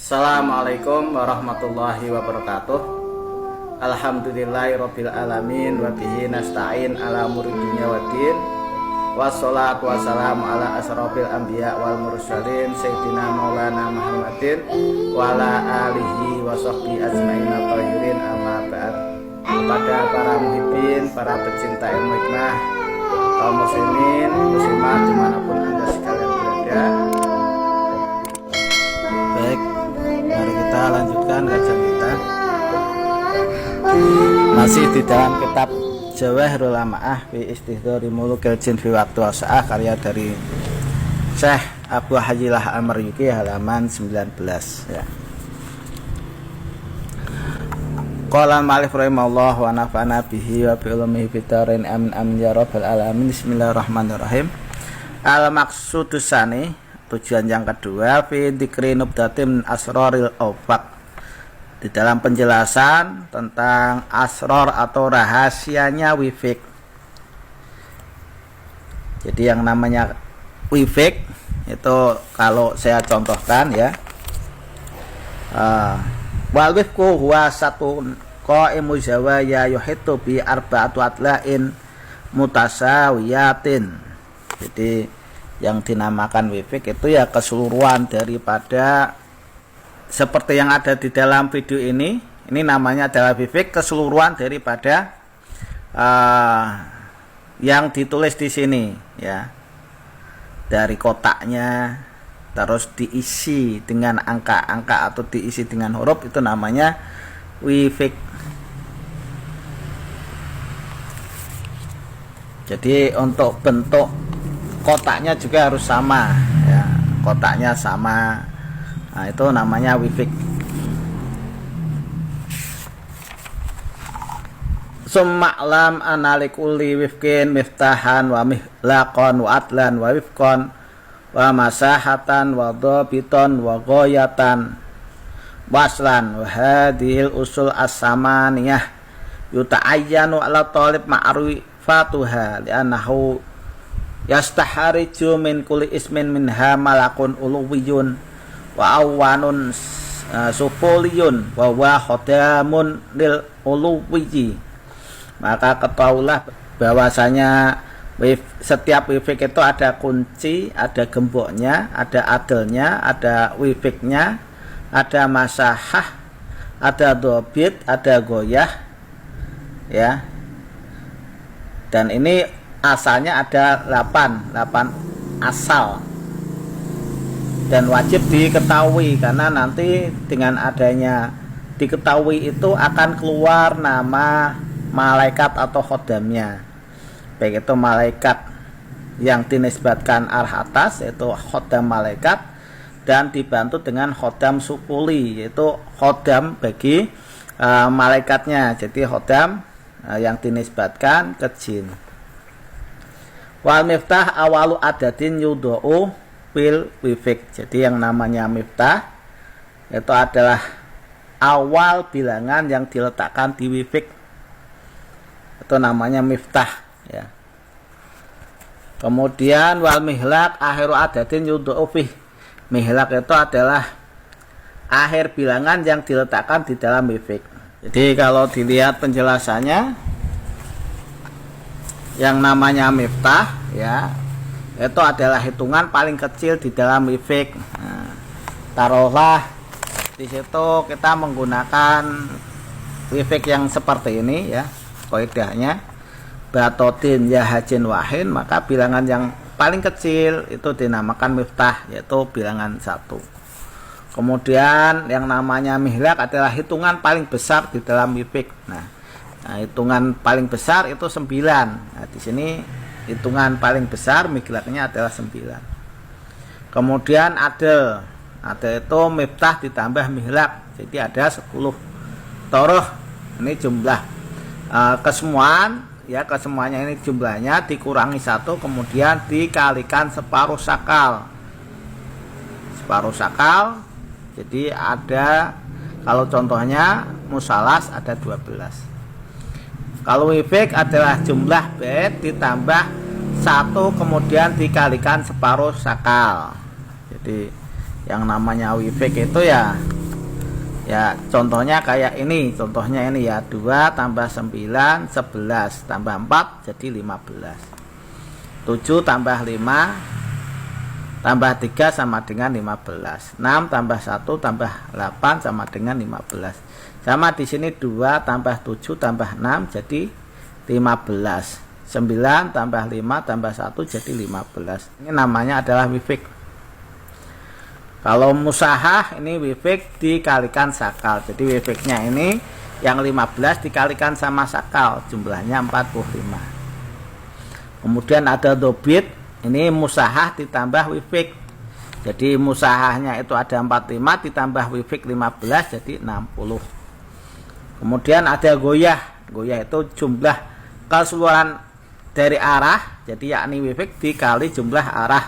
Assalamualaikum warahmatullahi wabarakatuh. Alhamdulillahirabbil alamin wa bihi nasta'in ala umuri dunya waddin. Wassalatu wassalamu ala asrofil anbiya wal mursalin sayyidina maulana Muhammadin wa ala alihi wa sahbihi ajmain at-thahirin amma ba'd. Kepada para muhibbin, para pecinta ilmu hikmah, kaum muslimin, muslimat dimanapun anda sekalian berada. Baik, mari kita lanjutkan kajian kita. Masih di dalam kitab Jawahirul Ma'ah fi Istihdhari Mulukil Jin fi Waqti Wasa'ah, karya dari Syekh Abu Hajilah Al-Maryuki, halaman 19 ya. Qala al-mu'allif rahimahullah wa nafa'ana bihi wa bi ulumihi fid dharain amin amin ya rabbal alamin. Bismillahirrahmanirrahim. Al-maqsudus tsani, tujuan yang kedua, fi dzikri nubdatin asraril awfaq, di dalam penjelasan tentang asror atau rahasianya wifik. Jadi yang namanya wifik itu kalau saya contohkan ya, wal wifku huwa satun qaimu zawaya yuhitu bi arba'atu atlain mutasawiyatin. Jadi yang dinamakan wifik itu ya keseluruhan daripada seperti yang ada di dalam video ini namanya adalah wifik, keseluruhan daripada yang ditulis di sini ya, dari kotaknya terus diisi dengan angka-angka atau diisi dengan huruf, itu namanya wifik. Jadi untuk bentuk kotaknya juga harus sama ya, kotaknya sama. Nah, itu namanya wifik. Summa'lam analikulli wifkin miftahan wa mihlaqan wa atlan wa wifqan wa masahatan wa dhabitan wa ghayatan waslan wa hadhil usul as-samaniyah yuta'ayyanu ala talib ma'rifatuha li'annahu yastahariju min kulli ismin minha malakun uluwiyun wa awanun sufuliyun wa wa khodamun lil uluwiyyi. Maka ketahuilah bahwasanya setiap wifik itu ada kunci, ada gemboknya, ada adelnya, ada wifiknya, ada masahah, ada dobit, ada goyah ya. Dan ini asalnya ada 8 asal, dan wajib diketahui karena nanti dengan adanya diketahui itu akan keluar nama malaikat atau khodamnya, baik itu malaikat yang dinisbatkan arah atas yaitu khodam malaikat, dan dibantu dengan khodam sufuli yaitu khodam bagi malaikatnya, jadi khodam yang dinisbatkan ke jin. Wal miftah awalu adadin yudha'u fil wifik. Jadi yang namanya miftah itu adalah awal bilangan yang diletakkan di wifik, itu namanya miftah ya. Kemudian wal mihlaq akhiru adadin yudha'u fih. Mihlaq itu adalah akhir bilangan yang diletakkan di dalam wifik. Jadi kalau dilihat penjelasannya, yang namanya miftah ya, itu adalah hitungan paling kecil di dalam wifik. Nah, taruhlah di situ kita menggunakan wifik yang seperti ini ya, kaidahnya batotin ya hajin wahin, maka bilangan yang paling kecil itu dinamakan miftah, yaitu bilangan 1. Kemudian yang namanya mihlaq adalah hitungan paling besar di dalam wifik. Nah, hitungan paling besar itu 9. Nah, di sini hitungan paling besar mihlaqnya adalah 9. Kemudian adel itu miftah ditambah mihlaq, jadi ada 10 toroh. Ini jumlah kesemuan ya, kesemuanya ini jumlahnya dikurangi 1, kemudian dikalikan separuh sakal. Separuh sakal, jadi ada, kalau contohnya musalas ada 12. Kalau wifik adalah jumlah bait ditambah 1 kemudian dikalikan separuh sakal. Jadi yang namanya wifik itu ya Ya, contohnya kayak ini, contohnya ini ya, 2 tambah 9 11 tambah 4 jadi 15. 7 tambah 5 tambah 3 sama dengan 15. 6 tambah 1 tambah 8 sama dengan 15. Sama di sini 2 tambah 7 tambah 6 jadi 15. 9 tambah 5 tambah 1 jadi 15. Ini namanya adalah wifik. Kalau musahah ini wifik dikalikan sakal. Jadi wifiknya ini yang 15 dikalikan sama sakal, jumlahnya 45. Kemudian ada dobit, ini musahah ditambah wifik. Jadi musahahnya itu ada 45 ditambah wifik 15 jadi 60. Kemudian ada goyah. Goyah itu jumlah keseluruhan dari arah, jadi yakni wifik dikali jumlah arah.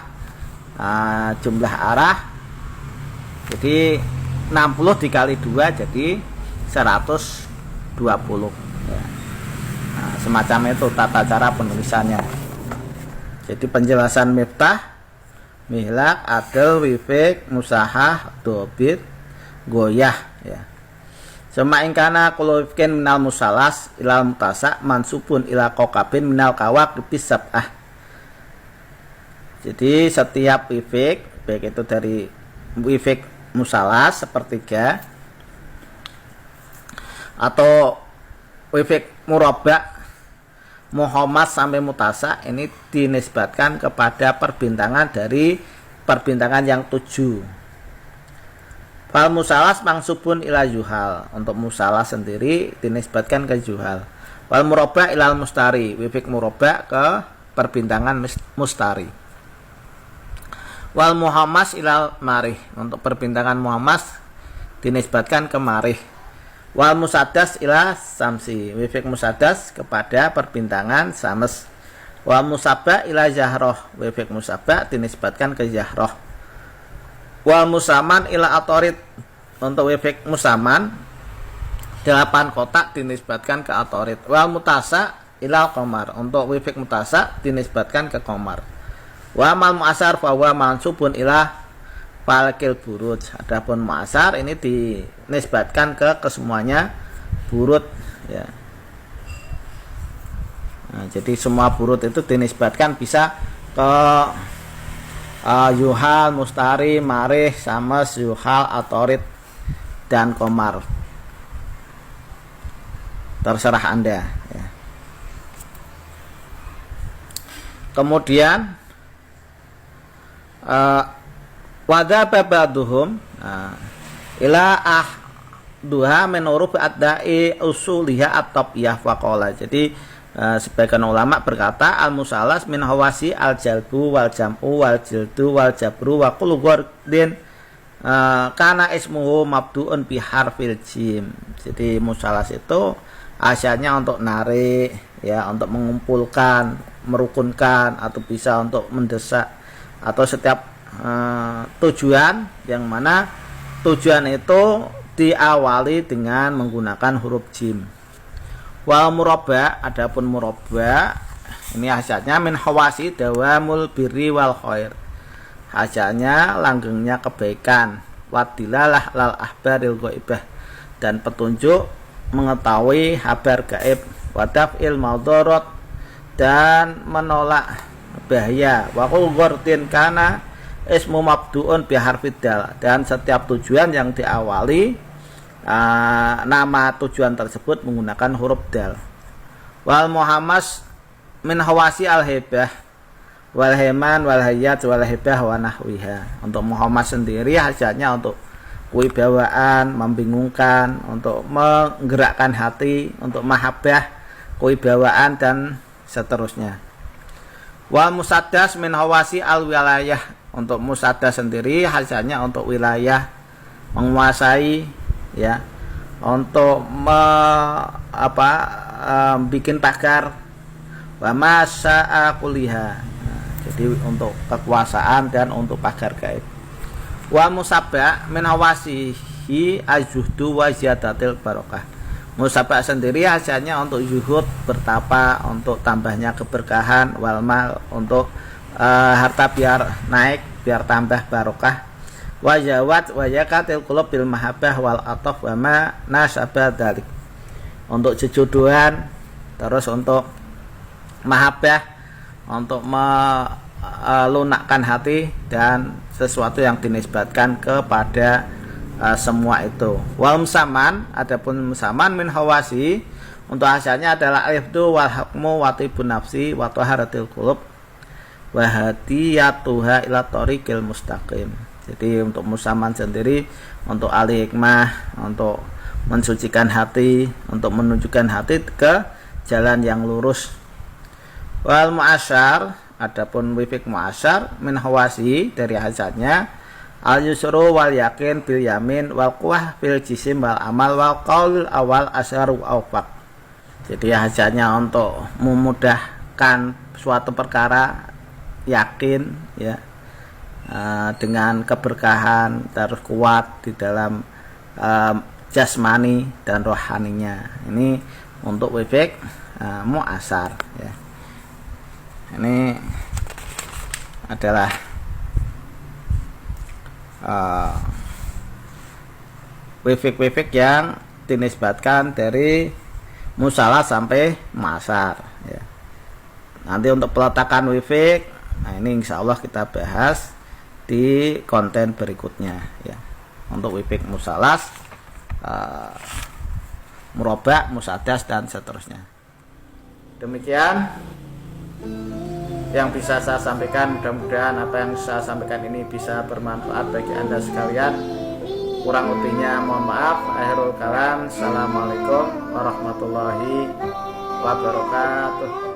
Jumlah arah jadi 60 dikali 2 jadi 120 ya. Nah, semacam itu tata cara penulisannya. Jadi penjelasan miftah, mihlak, adl, wifik, musahah, dobit, goyah ya. Sema ingkana kulufkin minal musalas ilal mutasa mansubun ila kokabin minal kawak sab'ah. Jadi setiap wifik, baik itu dari wifik musalas sepertiga atau wifik murabba muhammad sampai mutasa, ini dinisbatkan kepada perbintangan dari perbintangan yang 7. Fal musalas mangsubun ila juhal, untuk musalas sendiri dinisbatkan ke juhal. Wal murabba ilal mustari, wifik murabba ke perbintangan mustari. Wal muhammas ilal marih, untuk perbintangan muhammas dinisbatkan ke marih. Wal musaddas ila samsi, wifik musaddas kepada perbintangan sames. Wal musabba ila jahroh, wifik musabba dinisbatkan ke jahroh. Wal musaman ila atorid, untuk wifik musaman 8 kotak dinisbatkan ke atorid. Wal mutasa ila qamar, untuk wifik mutasa dinisbatkan ke qamar. Wa mal mu'asar fa huwa mansubun ila falkil buruj. Adapun mu'asar ini dinisbatkan ke kesemuanya burut ya. Nah, jadi semua burut itu dinisbatkan bisa ke yuhal, mustari, marih, sames, yuhal, atorid dan komar. Terserah Anda ya. Kemudian wada babaduhum ila duha menurut adai usuliha at-tabiyah faqala. Jadi sebagian ulama berkata al musalas min hawasi al jalbu wal jam'u wal jildu wal jabru wa kullu ghardin kana ismuhu mabdu'un bi harfil jim. Jadi musalas itu asalnya untuk narik ya, untuk mengumpulkan, merukunkan, atau bisa untuk mendesak, atau setiap tujuan yang mana tujuan itu diawali dengan menggunakan huruf jim. Wal murabba, adapun murabba ini hasilnya min hawasi dawamul birri wal khair, hasilnya langgengnya kebaikan, wadilalah lal ahbaril ghaibah, dan petunjuk mengetahui kabar gaib, wadaf'il maudarat, dan menolak bahaya, waqul ghardin kana ismu mabdu'un bi harfid dal, dan setiap tujuan yang diawali nama tujuan tersebut menggunakan huruf dal. Wal muhammas min hawasi al hibah wal heman wal hayat wal hibah wa nahwiha. Untuk muhammas sendiri hasilnya untuk kewibawaan, membingungkan, untuk menggerakkan hati, untuk mahabbah, kewibawaan dan seterusnya. Wal musaddas min hawasi al wilayah, untuk musaddas sendiri hasilnya untuk wilayah, menguasai ya, untuk bikin pagar, wa masa'a kuliha, jadi untuk kekuasaan dan untuk pagar gaib. Wa musabba min hawasihi ajuhdu wa ziyadatil barokah. Musabba sendiri hasilnya untuk zuhud, bertapa, untuk tambahnya keberkahan, wal mal, untuk harta biar naik, biar tambah barokah. wajawat wajakatil qulub bil mahabbah wal ataf wa ma nasabah dzalik. Untuk jejodohan, terus untuk mahabbah, untuk melunakkan hati dan sesuatu yang dinisbatkan kepada semua itu. Wal musaman, adapun musaman min hawasi, untuk asalnya adalah alifdu wal hukmu wa tibun nafsi wa taharatil qulub wa hadiyatuha ila tariqil mustaqim. Jadi untuk musaman sendiri, untuk alih hikmah, untuk mensucikan hati, untuk menunjukkan hati ke jalan yang lurus. Wal mu'asyar, adapun wifik mu'asyar min hawasi, dari hasilnya al yusru wal yakin bil yamin wal quwah bil jisim wal amal wal qaul awal asyaru awfaq. Jadi hasilnya untuk memudahkan suatu perkara, yakin ya, dengan keberkahan, terus kuat di dalam jasmani dan rohaninya. Ini untuk wifik mu'asyar ya. Ini adalah wifik-wifik yang dinisbatkan dari musalah sampai mu'asyar ya. Nanti untuk peletakan wifik, nah ini insya Allah kita bahas di konten berikutnya ya. Untuk wifik musalas, murabba, musadas dan seterusnya. Demikian yang bisa saya sampaikan. Mudah-mudahan apa yang saya sampaikan ini bisa bermanfaat bagi Anda sekalian. Kurang lebihnya mohon maaf. Akhirul kalam. Assalamualaikum warahmatullahi wabarakatuh.